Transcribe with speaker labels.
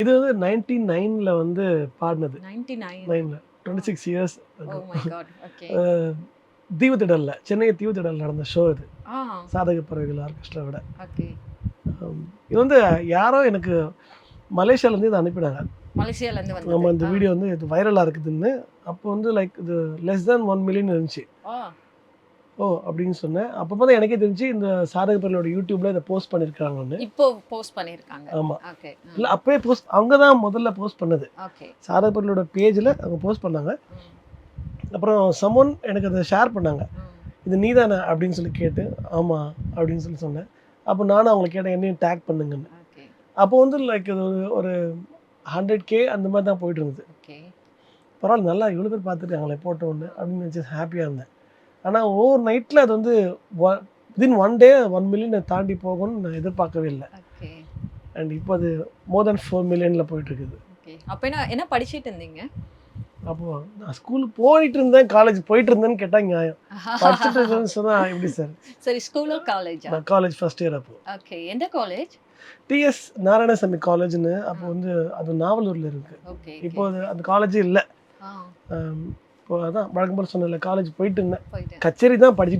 Speaker 1: இது வந்து 99ல வந்து பாடினது.
Speaker 2: 99
Speaker 1: 26 years
Speaker 2: oh my god okay
Speaker 1: தீவுத்திடல்ல சென்னை தீவுத்திடல் நடந்த ஷோ இது.
Speaker 2: ஆ
Speaker 1: சாதக பறவைகள் ஆர்கெஸ்ட்ராவோட.
Speaker 2: ஓகே
Speaker 1: இது வந்து யாரோ எனக்கு மலேசியாலேருந்து இதை அனுப்பினாங்க.
Speaker 2: மலேசியால இருந்து
Speaker 1: நம்ம இந்த
Speaker 2: வந்தது
Speaker 1: வீடியோ வந்து இது வைரலாக இருக்குதுன்னு. அப்போ வந்து லைக் இது லெஸ் தேன் 1 மில்லியன் இருந்துச்சு.
Speaker 2: ஆ
Speaker 1: ஓ அப்படின்னு சொன்னேன். அப்போ தான் எனக்கே தெரிஞ்சு இந்த சாதக பறவைகளோட யூடியூப்ல இதை போஸ்ட் பண்ணியிருக்காங்கன்னு.
Speaker 2: இப்போ போஸ்ட் பண்ணிருக்காங்க
Speaker 1: ஆமாம்.
Speaker 2: ஓகே
Speaker 1: இல்லை அப்போயே போஸ்ட் அவங்க தான் முதல்ல போஸ்ட் பண்ணது.
Speaker 2: ஓகே
Speaker 1: சாதக பறவைகளோட பேஜில் அவங்க போஸ்ட் பண்ணாங்க. அப்புறம் சமோன் எனக்கு அதை ஷேர் பண்ணாங்க. இது நீதானே அப்படின்னு சொல்லி கேட்டு ஆமாம் அப்படின்னு சொல்லி சொன்னேன். அப்போ நானும் அவங்களை கேட்டேன் என்னையும் டேக் பண்ணுங்கன்னு.
Speaker 2: ஓகே
Speaker 1: அப்போ வந்து லைக் இது ஒரு 100K அந்த மாதிரி தான் போயிட்டு இருந்தது.
Speaker 2: ஓகே
Speaker 1: பரவாயில்ல நல்லா இவ்வளோ பேர் பார்த்துருக்காங்களே போட்ட ஒன்று அப்படின்னு நினச்சி ஹாப்பியாக இருந்தேன். ஆனால் ஓவர் நைட்டில் அது வந்து வித்தின் 1 டே 1 மில்லியனை தாண்டி போகும்னு நான் எதிர்பார்க்கவே இல்லை.
Speaker 2: ஓகே
Speaker 1: அண்ட் இப்போ அது மோர் தென் 4 மில்லியனில் போயிட்டுருக்குது.
Speaker 2: ஓகே அப்போ என்ன படிச்சிட்டு இருந்தீங்க
Speaker 1: அப்போது நான் ஸ்கூலுக்கு போயிட்டு இருந்தேன், காலேஜ் போயிட்டு இருந்தேன்னு கேட்டால் நியாயம். படிச்சுட்டு இருந்தேன்னு சொன்னால் எப்படி சார்?
Speaker 2: சரி ஸ்கூலோ காலேஜா
Speaker 1: நான் காலேஜ் ஃபஸ்ட் இயர் அப்போ.
Speaker 2: ஓகே எந்த காலேஜ்
Speaker 1: டிஎஸ் நாராயணசாமி காலேஜ்னு அப்போ வந்து அது நாவலூரில் இருக்குது.
Speaker 2: ஓகே
Speaker 1: இப்போ அது அந்த காலேஜே இல்லை.
Speaker 2: ஆ
Speaker 1: இப்போ அதான் வழக்கம் போல் சொன்னேன்ல காலேஜ் போயிட்டு இருந்தேன்.
Speaker 2: போயிட்டு
Speaker 1: கச்சேரி தான் படிச்சுட்டு